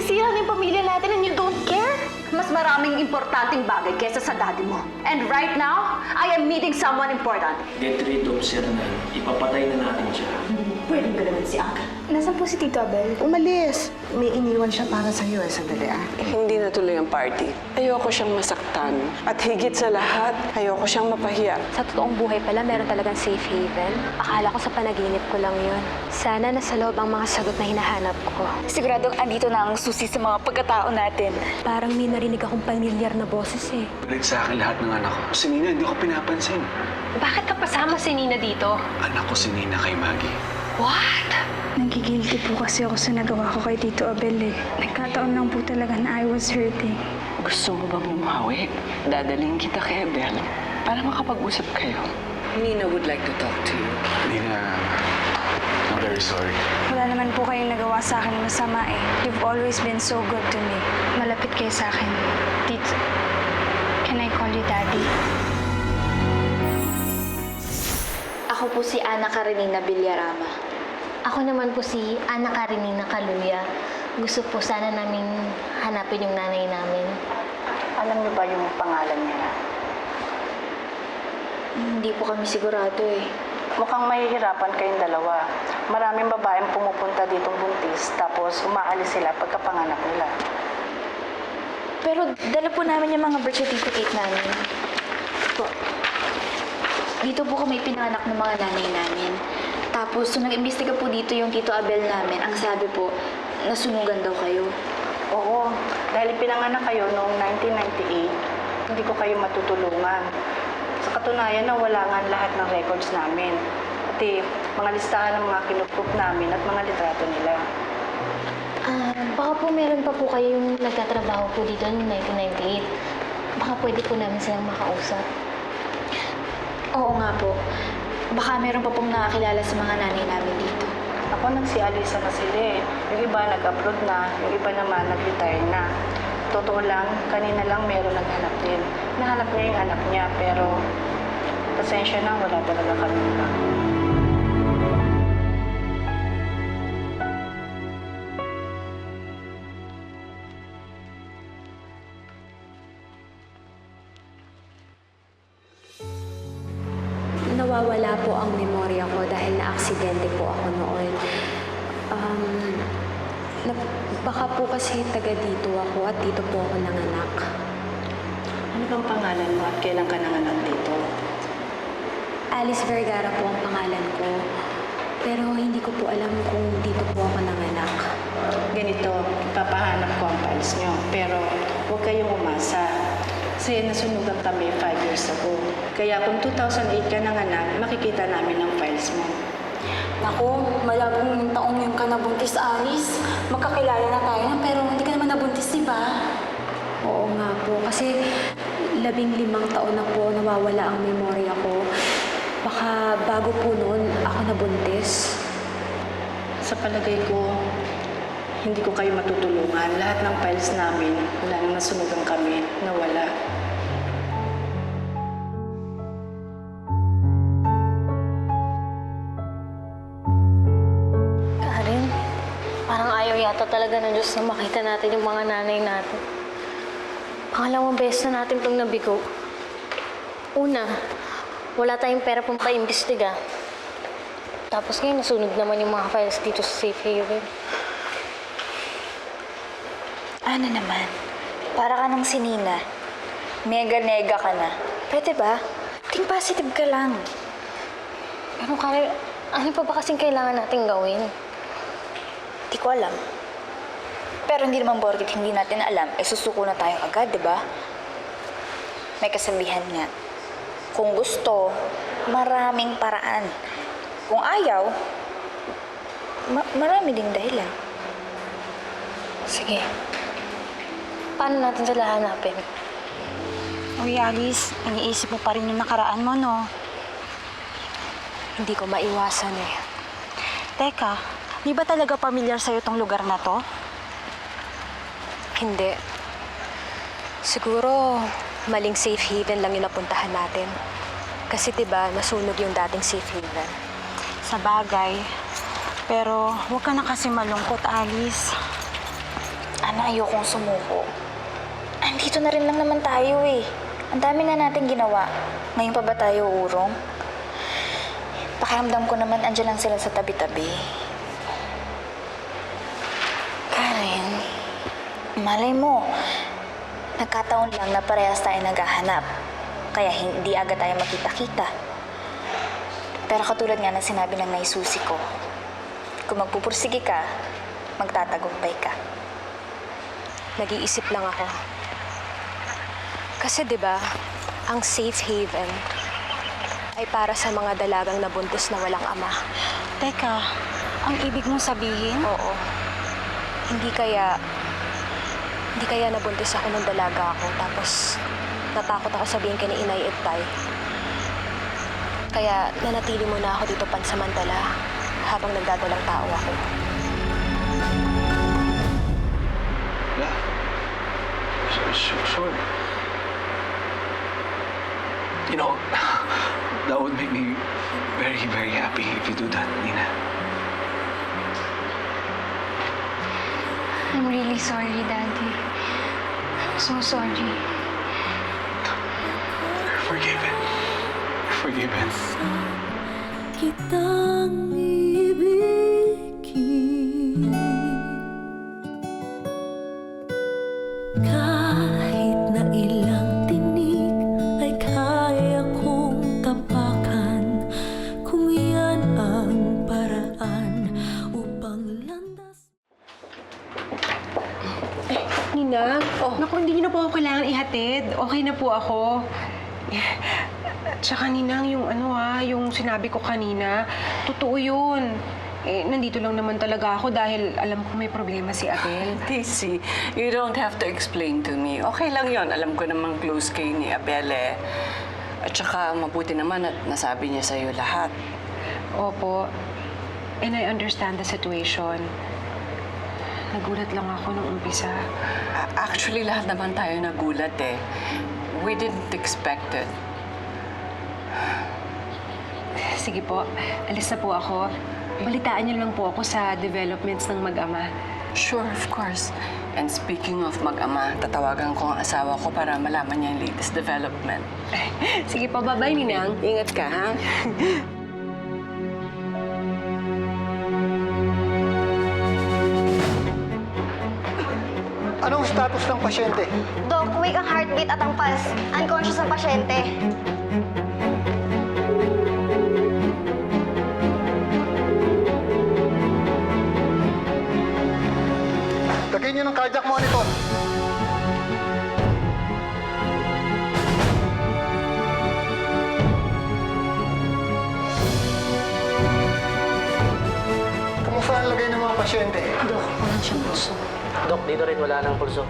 nasisira na yung pamilya natin and you don't care? Mas maraming importanteng bagay kesa sa daddy mo. And right now, I am meeting someone important. Get rid of Sir Nan. Ipapatay na natin siya. Pwede ba naman si Uncle? Nasaan po si Tito Abel? Umalis. May iniwan siya para sa'yo sandali Hindi natuloy ang party. Ayoko siyang masaktan. At higit sa lahat, ayoko siyang mapahiya. Sa totoong buhay pala, meron talagang safe haven. Akala ko sa panaginip ko lang yun. Sana nasa loob ang mga sagot na hinahanap ko. Siguradong andito na ang susi sa mga pagkatao natin. Parang may narinig akong pamilyar na boses eh. Balik sa akin lahat ng anak ko. Si Nina, hindi ko pinapansin. Bakit ka pasama si Nina dito? Anak ko si Nina kay Maggie. What? Nagigilty po kasi ako sa nagawa ko kay Tito Abel eh. Nagkataon lang po talaga na I was hurting. Gusto mo bang bumawi? Dadaling kita kay Abel para makapag-usap kayo. Nina would like to talk to you. Nina, I'm very sorry. Wala naman po kayong nagawa sa akin na masama eh. You've always been so good to me. Malapit kayo sa akin. Tito, can I call you Daddy? Ako po si Ana Karenina Villarama. Ako naman po si Ana Karenina Kaluya. Gusto po sana namin hanapin yung nanay namin. Alam niyo ba yung pangalan niya? Hindi po kami sigurado eh. Mukhang mahihirapan kayong dalawa. Maraming babaeng pumupunta ditong buntis, tapos umaalis sila pagkapanganak nila. Pero dala po namin yung mga birth certificate namin. Po. Dito po kami pinanganak ng mga nanay namin. Tapos, nung nag-imbestiga po dito yung Tito Abel namin, ang sabi po, nasunugan daw kayo. Oo, dahil pinanganak kayo noong 1998, hindi ko kayo matutulungan. Sa katunayan na wala nga lahat ng records namin. Pati mga listahan ng mga kinukup namin at mga litrato nila. Baka po meron pa po kayo yung nagtatrabaho po dito noong 1998. Baka pwede po namin silang makausap. Oo nga po. Baka meron pa pong nakakilala sa mga nanay namin dito. Ako nagsialisa na sila eh. Yung iba nag-upload na, yung iba naman nag-retire na. Totoo lang, kanina lang meron naghanap din. Nahanap niya yung anak niya, pero pasensya na, wala talaga kami na. Nawawala po ang memorya ko dahil na-aksidente po ako noon. Baka po kasi taga dito ako at dito po ako nanganak. Ano bang pangalan mo at kailan ka nanganak dito? Alice Vergara po ang pangalan ko. Pero hindi ko po alam kung dito po ako nanganak. Ganito, ipapahanap ko ang files niyo. Pero huwag kayong umasa. Kasi nasunugan kami 5 years ago. Kaya kung 2008 ka nanganak, makikita namin ang files mo. Naku, malabong taong yung ka nabuntis, Alice. Magkakilala na tayo na pero hindi ka naman nabuntis, di ba? Oo nga po, kasi 15 taon na po nawawala ang memorya ko. Baka bago po noon ako nabuntis. Sa palagay ko, hindi ko kayo matutulungan. Lahat ng files namin, wala nang nasunugan kami, nawala. Karen, parang ayaw yata talaga ng Diyos na makita natin yung mga nanay natin. Pangalawang beses na natin itong nabigo. Una, wala tayong pera pang pa-imbestiga. Tapos ngayon, nasunog naman yung mga files dito sa safe haven. Ano naman? Para ka ng sinina. Mega-nega ka na. Pwede ba? Think positive ka lang. Pero Karen, ano pa ba kasing kailangan natin gawin? Di ko alam. Pero hindi naman porket hindi natin alam, susuko na tayo agad, di ba? May kasabihan nga. Kung gusto, maraming paraan. Kung ayaw, marami ding dahilan. Sige. Paano natin sila hanapin? Uy, Alice, iniisip mo pa rin yung nakaraan mo, no? Hindi ko maiwasan eh. Teka, di ba talaga pamilyar sa'yo tong lugar na to? Hindi. Siguro, maling safe haven lang yung napuntahan natin. Kasi diba, nasunog yung dating safe haven. Sa bagay. Pero huwag ka na kasi malungkot, Alice. Ano Sana ayokong sumuko. Andito na rin lang naman tayo eh. Ang dami na natin ginawa. Ngayon pa ba tayo urong? Pakiramdam ko naman andyan lang sila sa tabi-tabi. Karen, malay mo, nagkataon lang na parehas tayo naghahanap. Kaya hindi agad tayo makita-kita. Pero katulad nga ng sinabi ng naisusi ko, kung magpupursige ka, magtatagumpay ka. Nag-iisip lang ako. Kasi 'di ba, ang safe haven ay para sa mga dalagang nabuntis na walang ama. Teka, ang ibig mong sabihin? Oo. Hindi kaya nabuntis ako ng dalaga ako tapos natakot ako sabihin kay ni Inay at Tay. Kaya nanatili muna ako dito pansamantala habang nagdadalang tao ako. Yeah. Sure. You know, that would make me very, very happy if you do that, Nina. I'm really sorry, Daddy. I'm so sorry. You're forgiven. You're forgiven. Kitang ibigin kahit na ilang tinig ay kaya kong tapakan kung yan ang paraan upang landas. Nina, naku, hindi niyo na po ako kailangan ihatid. Okay na po ako. Tsaka Ninang, yung sinabi ko kanina, totoo yun. Nandito lang naman talaga ako dahil alam ko may problema si Abel. Daisy, you don't have to explain to me. Okay lang yon. Alam ko namang close kay ni Abel eh. At saka mabuti naman at nasabi niya sa'yo lahat. Opo. And I understand the situation. Nagulat lang ako nung umpisa. Actually, lahat naman tayo nagulat eh. We didn't expect it. Sige po, alis na po ako. Balitaan niyo lang po ako sa developments ng mag-ama. Sure, of course. And speaking of mag-ama, tatawagan ko ang asawa ko para malaman niya yung latest development. Sige po, bye-bye, Ninang. Ingat ka, ha? Anong status ng pasyente? Doc, weak ang heartbeat at ang pulse. Unconscious ang pasyente. Lagay niyo ng cardiac monitor. Kamusta ang lagay ng mga pasyente? Dok, walang siyang puso. Dok, dito rin wala ng pulso.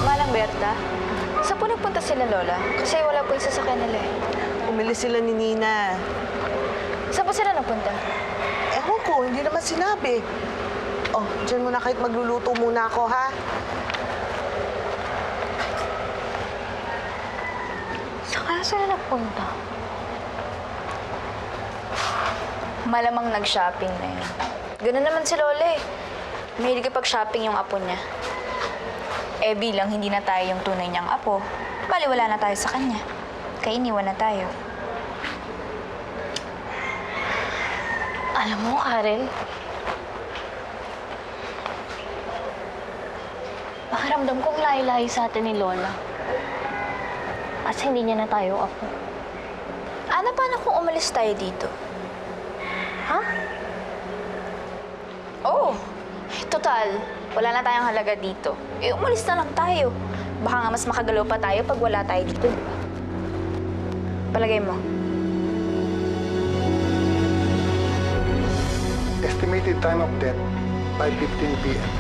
Malang Berta, saan po nagpunta sila Lola? Kasi wala po yung sasakyan nila eh. Umilis sila ni Nina. Saan po sila nagpunta? Ewan ko, hindi naman sinabi. Oh, dyan muna kahit magluluto muna ako, ha? Saan kaya sila nagpunta? Malamang nag-shopping na yun. Ganun naman si Lola eh. Mahilig kapag-shopping yung apo niya. Eh bilang hindi na tayo yung tunay niyang apo, baliwala na tayo sa kanya. Kaya iniwan na tayo. Alam mo, Karen, pakiramdam kong layo-layo sa atin ni Lola. Kasi hindi niya na tayo apo. Ano paano kung umalis tayo dito? Ha? Oo. Total, wala na tayong halaga dito. Eh, umalis na lang tayo. Baka nga mas makagalaw pa tayo pag wala tayo dito, di ba? Palagay mo. Estimated time of death, 5:15 p.m.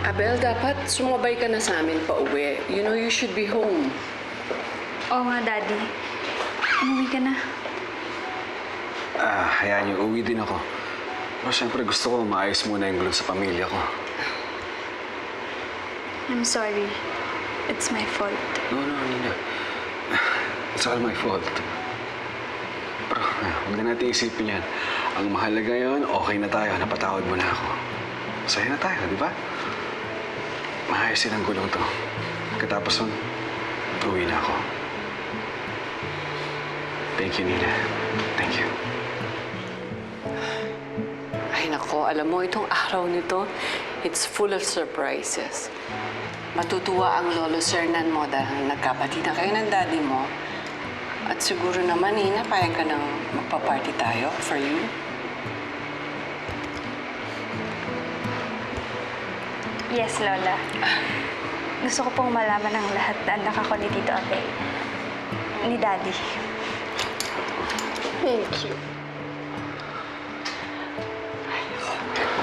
Abel, dapat sumabay ka na sa amin pa uwi. You know, you should be home. Oo nga, Daddy. Umuwi ka na. Hayaan niyo, uwi din ako. Pero siyempre gusto ko maayos muna yung gulo sa pamilya ko. I'm sorry. It's my fault. No, Nina. It's all my fault. Pero huwag na natin isipin yan. Ang mahalaga yun, okay na tayo. Napatawad mo na ako. Masaya na tayo, di ba? Maayos ang gulong to. Pagkatapos nun, uwi na ako. Thank you, Nina. Thank you. Ay nako, alam mo, itong araw nito, it's full of surprises. Matutuwa ang lolo Sernan mo dahil nagkabati na kayo ng daddy mo. At siguro naman, Nina, payag ka nang magpa-party tayo for you. Yes, Lola. Gusto ko pong malaman ang lahat na anak ako ni Tito Abel. Ni Daddy. Thank you.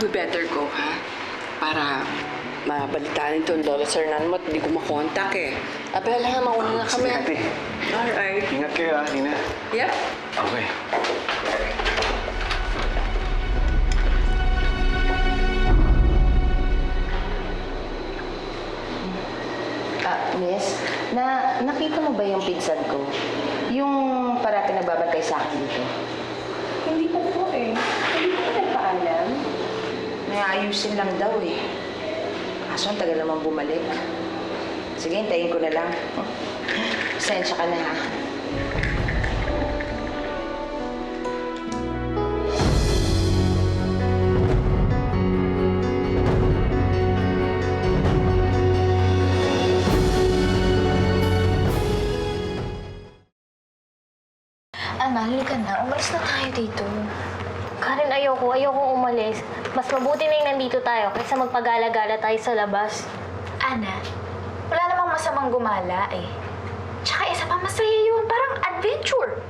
We better go, ha? Para mabalitaan itong lolo Sernan mo at hindi ko makontak eh. Abel, ha? Mauna na kami. Sige, ate. Alright. Ingat kayo, Nina. Yep. Okay. Miss, nakita mo ba yung pinsan ko? Yung parati nagbabantay sa akin dito? Hindi ko po eh. Hindi ko nagpaalam. May ayusin lang daw eh. Kaso ang tagal naman bumalik. Sige, hintayin ko na lang. Pasensya ka na ha. Ana, halika na. Umalis na tayo dito. Karen, ayokong umalis. Mas mabuti na yung nandito tayo kaysa magpagala-gala tayo sa labas. Ana, wala namang masamang gumala eh. Tsaka isa pa masaya yun. Parang adventure.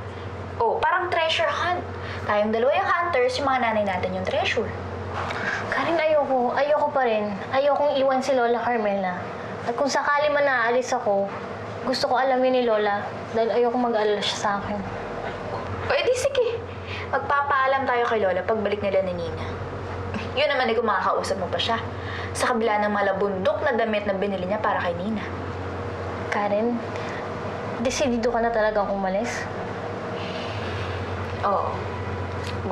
Oh, parang treasure hunt. Tayong dalawa yung hunters, yung mga nanay natin yung treasure. Karen, ayoko pa rin. Ayokong iwan si Lola Carmela. At kung sakali man naalis ako, gusto ko alamin ni Lola dahil ayokong mag-alala siya sa akin. O edi sige. Magpapaalam tayo kay Lola pagbalik nila ni Nina. Yun naman eh kung makakausap mo pa siya. Sa kabila ng malabundok na damit na binili niya para kay Nina. Karen, desidido ka na talagang umalis? Oo.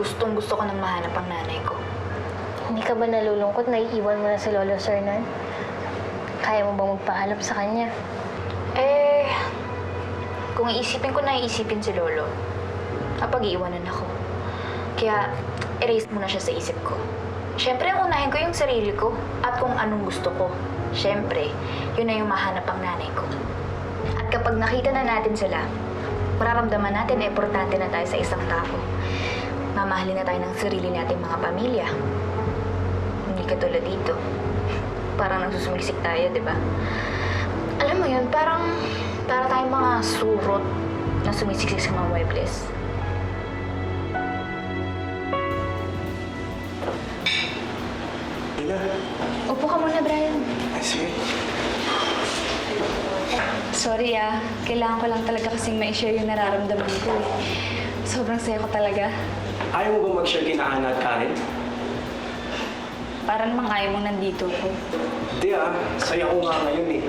Gustong-gusto ko nang mahanap ang nanay ko. Hindi ka ba nalulungkot na iiwan mo na si Lolo Sernan? Kaya mo bang magpaalam sa kanya? Eh, kung iisipin ko na iisipin si Lolo, kapag-iiwanan ako. Kaya, erase mo na siya sa isip ko. Siyempre, ang unahin ko yung sarili ko at kung anong gusto ko. Siyempre, yun na yung mahanap ang nanay ko. At kapag nakita na natin sila, mararamdaman natin na importante na tayo sa isang tao. Mamahalin na tayo ng sarili nating mga pamilya. Hindi katulad dito. Parang nagsusumilisik tayo, di ba? Alam mo yun, para tayong mga surot na sumisiksik sa mga muebles. Nina. Upo ka muna, Brian. Ay, sige. Sorry kailangan ko lang talaga kasing ma-share yung nararamdaman ko eh. Sobrang saya ko talaga. Ayaw mo ba mag-share kina Ana at Karen? Parang namang ayaw mong nandito ko. Hindi saya ko nga ngayon eh.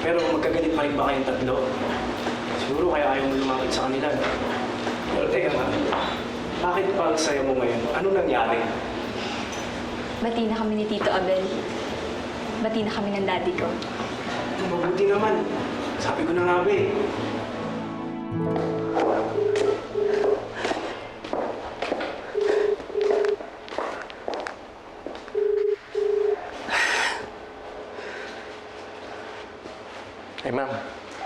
Pero magkagalit pa rin ba kayong tatlo? Siguro kaya ayaw mo lumapit sa kanila. Pero teka nga, bakit pa ang saya mo ngayon? Ano nangyari? Bati na kami ni Tito Abel. Bati na kami ng daddy ko. Mabuti naman. Sabi ko na nga ba eh. Ay, ma'am.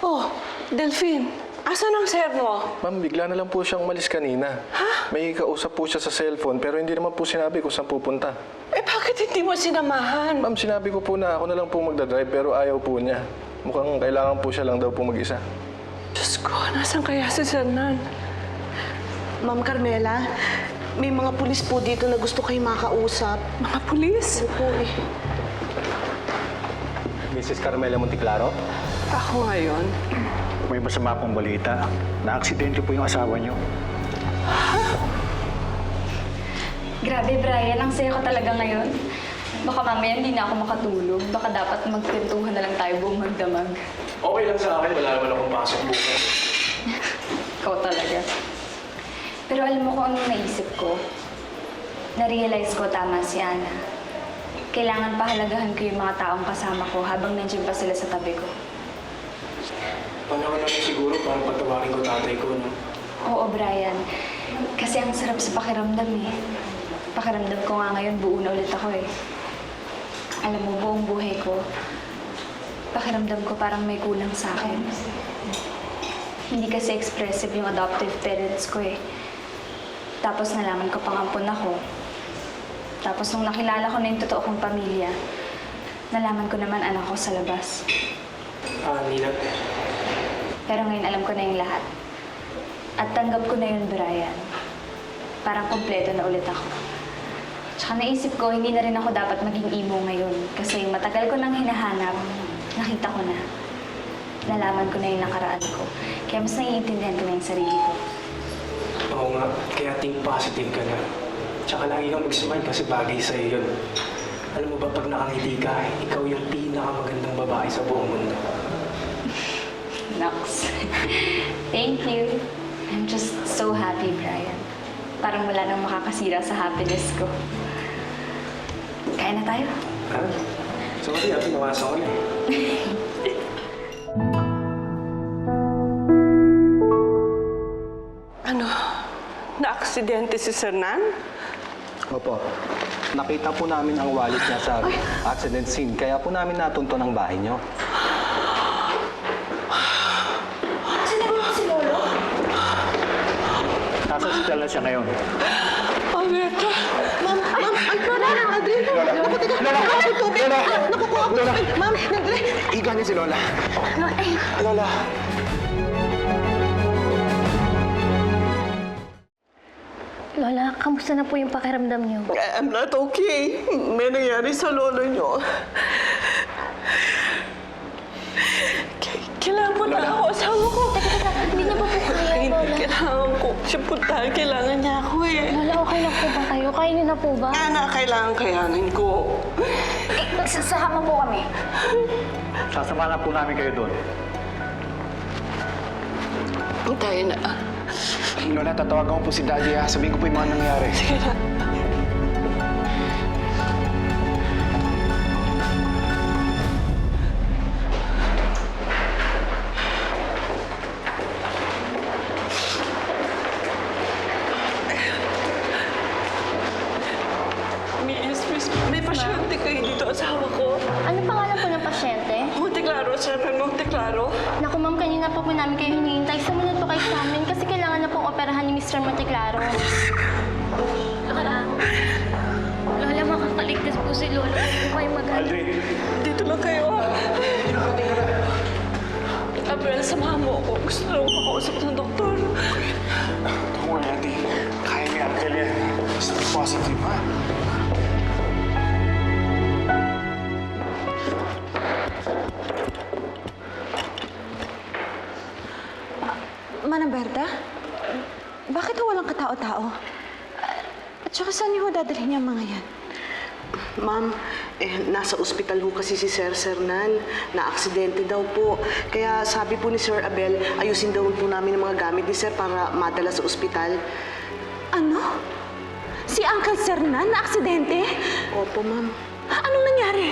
Oh, Delphine, asan ang sir mo? Ma'am, bigla na lang po siyang umalis kanina. Ha? May kausap po siya sa cellphone, pero hindi naman po sinabi kung saan pupunta. Eh, bakit hindi mo sinamahan? Ma'am, sinabi ko po na ako na lang po magdadrive, pero ayaw po niya. Mukhang kailangan po siya lang daw po mag-isa. Diyos ko, nasan kaya si Sernan? Ma'am Carmela, may mga pulis po dito na gusto kayo makausap. Mga pulis? Opo eh. Mrs. Carmela Monteclaro? Ako ngayon. May masama pong balita. Na-aksidente po yung asawa niyo. Grabe, Brian. Ang saya ko talaga ngayon. Baka mamaya hindi na ako makatulog. Baka dapat magkwentuhan na lang tayo buong magdamag. Okay lang sa akin, wala naman akong pasok bukas. Ikaw talaga. Pero alam mo kung anong naisip ko? Na-realize ko tama si Ana. Kailangan pahalagahan ko yung mga taong kasama ko habang nandiyan pa sila sa tabi ko. Panahon naman siguro para patawarin ko tatay ko, no? Oo, Brian. Kasi ang sarap sa pakiramdam eh. Pakiramdam ko nga ngayon, buo na ulit ako eh. Alam mo, buong buhay ko, pakiramdam ko parang may kulang sa akin. Hindi kasi expressive yung adoptive parents ko eh. Tapos nalaman ko pang ampun ako. Tapos nung nakilala ko na yung totoo kong pamilya, nalaman ko naman anak ko sa labas. Nina. Pero ngayon alam ko na yung lahat. At tanggap ko na yun, Brian. Parang kompleto na ulit ako. Tsaka naisip ko, hindi na rin ako dapat maging emo ngayon. Kasi matagal ko nang hinahanap, nakita ko na. Nalaman ko na yung nakaraan ko. Kaya mas naiintindihan ko na yung sarili ko. Oo nga, kaya think positive ka na. Tsaka lagi kang mag-smile kasi bagay sa'yo yun. Alam mo ba, pag nakangiti ka, ikaw yung pinakamagandang babae sa buong mundo. Nox. Thank you. I'm just so happy, Brian. Parang wala nang makakasira sa happiness ko. Kain na tayo? Ha? Sorry, pinawasa ko na eh. Ano? Na-aksidente si Sernan? Opo. Nakita po namin ang wallet niya sa accident scene. Kaya po namin natunto ng bahay niyo. Sinabi mo si Lolo? Nasa hospital na siya ngayon. Alberto! Ma'am, ay, Lola, Adri. Naku, teka. Naku, tubig. Nakukuha ko. Ma'am, Adri. Iga niya si Lola. Lola. Lola, kamusta na po yung pakiramdam niyo? I'm not okay. May nangyari sa lolo niyo. Kailangan po na ako. Asawa ko. Teka, hindi niya pa po kaya, Hindi, Lola. kailangan ko siya puntahan. Kailangan niya ako eh. Lola, okay lang po ba kayo? Kaya niyo na po ba? Ana, kailangan kayanin ko. Sasama po kami. Sasama na po namin kayo doon. Tayo na. Lola, tatawagan ko po si Daddy ha. Sabihin ko po yung mga nangyari. Sige na. Miss, may pasyente kayo dito, asawa ko. Ano pangalan po ng pasyente? Monteclaro, Sernan Monteclaro. Naku, ma'am, kanina pa po namin kayo hinihintay. Sumunod po kayo sa amin kasi kailangan na pong operahan ni Mr. Monteclaro. Lola, Lola, makakaligtas po si Lola. Huwag po kayo Aldrin! Dito lang kayo. Abel, samahan mo ako. Gusto na ako makausap ng doktor. Don't worry, Ate. Kaya ni Uncle yan. Stay positive, ha? Manang Berta? Bakit walang katao-tao? At saka saan niyo dadalhin yung mga yan? Ma'am, nasa ospital ho kasi si Sir Sernan. Na-aksidente daw po. Kaya sabi po ni Sir Abel, ayusin daw po namin ang mga gamit ni Sir para madala sa ospital. Ano? Si Uncle Sernan na aksidente? Opo, ma'am. Anong nangyari?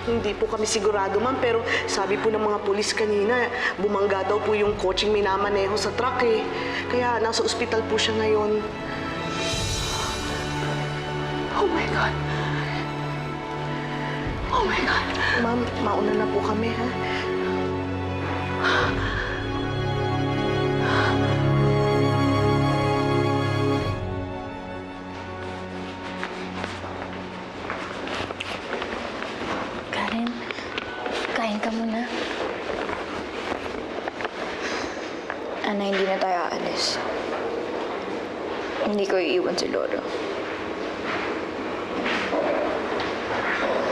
Hindi po kami sigurado, ma'am, pero sabi po ng mga pulis kanina, bumangga daw po yung coaching minamaneho sa truck eh. Kaya nasa ospital po siya ngayon. Oh my God. Oh my God. Ma'am, mauna na po kami, ha? Karen, kain ka muna. Ana, hindi na tayo aalis. Hindi ko iiwan si Lolo.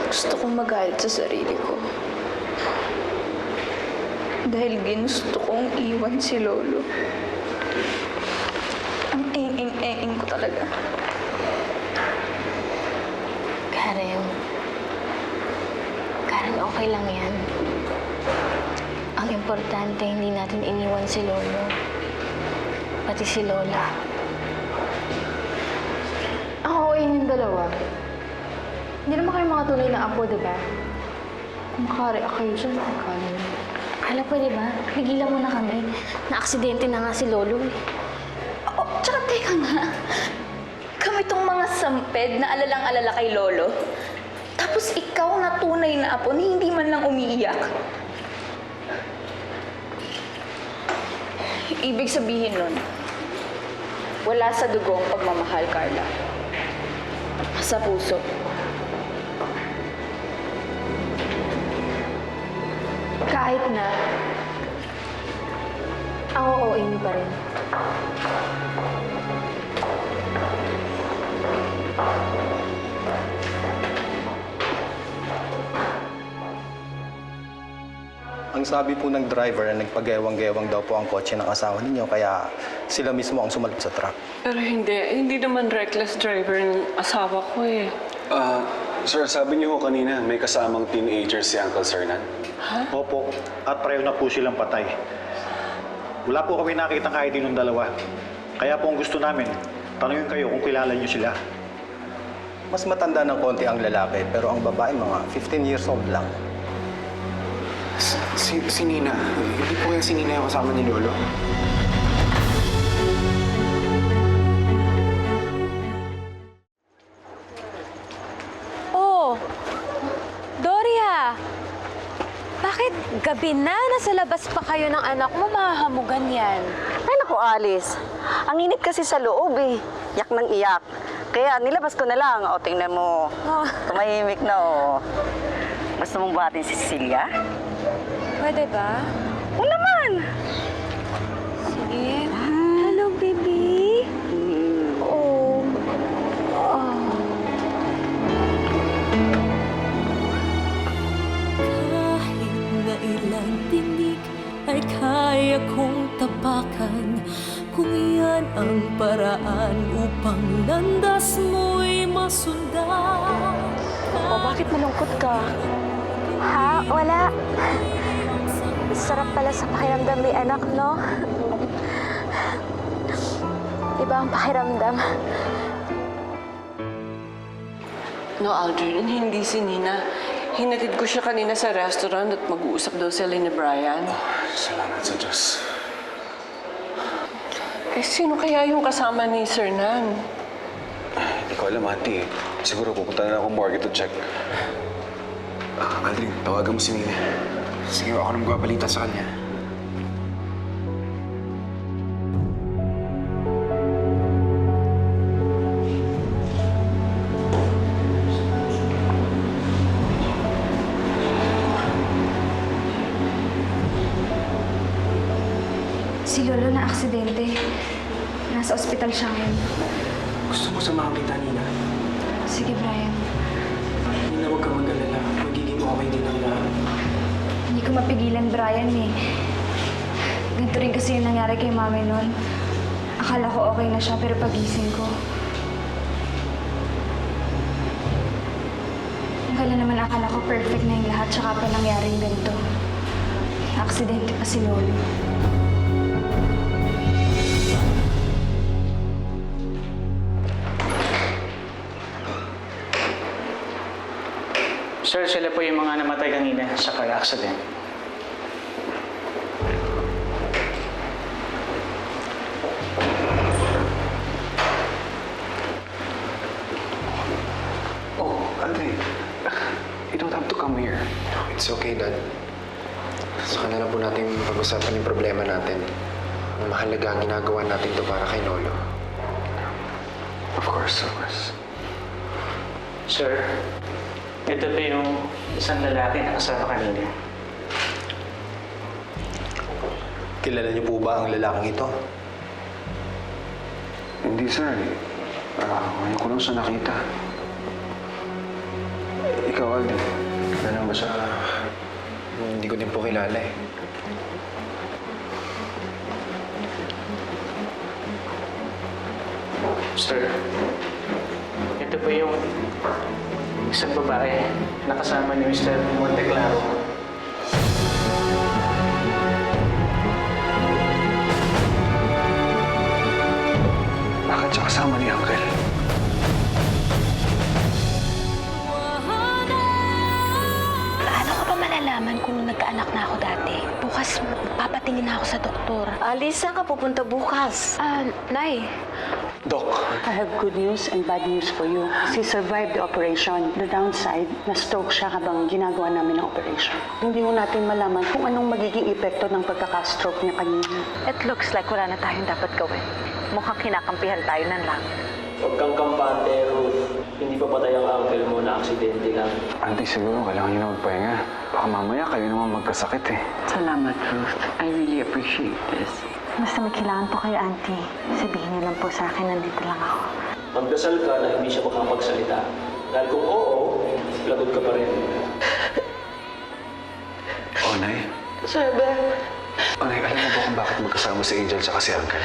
Gusto kong magalit sa sarili ko. Dahil ginusto kong iwan si Lolo. Ang ing-ing-ing ko talaga. Karen, yan. Okay lang yan. Ang importante, hindi natin iniwan si Lolo. Pati si Lola. Ako, yun yung dalawa. Hindi naman kayo mga tunay na apo, diba? Kung makare-react kayo dyan, akala nyo. Alam, pwede ba? Pigilan mo na kami. Na-aksidente na nga si Lolo eh. Oh, tsaka teka nga. Kami tong mga samped na alalang-alala kay Lolo. Tapos ikaw na tunay na apo na hindi man lang umiiyak. Ibig sabihin nun, wala sa dugo ang pagmamahal, Carla. Sa puso. Kahit na, Ako, oo, niyo pa rin. Ang sabi po ng driver na nagpagewang-gewang daw po ang kotse ng asawa ninyo, kaya sila mismo ang sumalip sa truck. Pero hindi naman reckless driver ng asawa ko eh. Sir, sabi niyo ho kanina, may kasamang teenager si Uncle Sernan. Opo, at pareho na po silang patay. Wala po kami nakitang ID ng dalawa. Kaya po ang gusto namin, tanungin kayo kung kilala niyo sila. Mas matanda ng konti ang lalaki, pero ang babae mga 15 years old lang. Si Nina. Hindi po yan si Nina yung kasama ni Lolo. Oh, Doria! Bakit gabi na? Nasa labas pa kayo ng anak mo? Mahahamugan yan. Ay naku, Alice. Ang init kasi sa loob eh. Yak ng iyak. Kaya nilabas ko na lang. O, tingnan mo. Tumahimik na o. Gusto mong buhatin si Cecilia? Pwede ba? Oo naman. Sige. Hello, baby. Oh. Kahit na ilang tinig ay kaya kong tapakan. Kung iyan ang paraan upang landas mo'y masundan. O, bakit malungkot ka? Ha? Wala. Sarap pala sa pakiramdam ni anak, no? Iba ang pakiramdam. No, Aldrin, hindi si Nina. Hinatid ko siya kanina sa restaurant at mag-uusap daw sila ni Brian. Salamat sa Diyos. Eh, sino kaya yung kasama ni Sir Nan? Hindi ko alam, Auntie. Siguro pupunta na ako morgue to check. Aldrin, tawagan mo si Nina. Sige, ako nang magbabalita sa kanya. si Lolo na aksidente. Nasa ospital siya ngayon. Gusto mo samahan kita, Nina? Sige, Brian. Nina, huwag ka mag-alala. Magiging okay din ang lahat. Hindi ko mapigilan, Brian eh. Ganito rin kasi yung nangyari kay Mami noon. Akala ko okay na siya, pero pagising ko. Kala naman akala ko perfect na yung lahat, tsaka pa nangyaring ganito. Aksidente pa si Lolo. Sir, sila po yung mga namatay kanina sa car accident. Oh, Andre. You don't have to come here. It's okay, Dad. Saka na lang po natin pag-usapan yung problema natin. Ang mahalaga ang ginagawa natin to para kay Lolo. Of course, of course. Sir, ito po yung isang lalaki na kasama kanina. Kilala niyo po ba ang lalaking ito? Hindi, sir. Ngayon ko lang siya nakita. Ikaw, Aldrin. Kilala mo siya? Hindi ko din po kilala eh. Sir, ito po yung isang babae na kasama ni Mr. Monteclaro. Bakit siya kasama ni Uncle? Paano ko pa malalaman kung nagkaanak na ako dati? Bukas, papatingin na ako sa doktor. Alice, saan ka pupunta bukas? Nay. Doc, I have good news and bad news for you. She survived the operation. The downside, na-stroke siya habang ginagawa namin ang operation. Hindi mo natin malaman kung anong magiging epekto ng pagkaka-stroke niya kanina. It looks like wala na tayong dapat gawin. Mukhang kinakampihan tayo ng lang. Huwag kang kampante, Ruth. Hindi pa patay ang uncle mo na aksidente lang. Auntie, siguro kailangan niyo na magpahinga. Baka mamaya kayo naman magkasakit eh. Salamat, Ruth. I really appreciate this. Basta may kailangan po kayo, Auntie. Sabihin niyo lang po sa akin, nandito lang ako. Magdasal ka na hindi siya makapagsalita. Dahil kung oo, lagot ka pa rin. Oh, Nay? Sir Ben. Oh, Nay, alam mo ba kung bakit magkasama si Angel at si Uncle?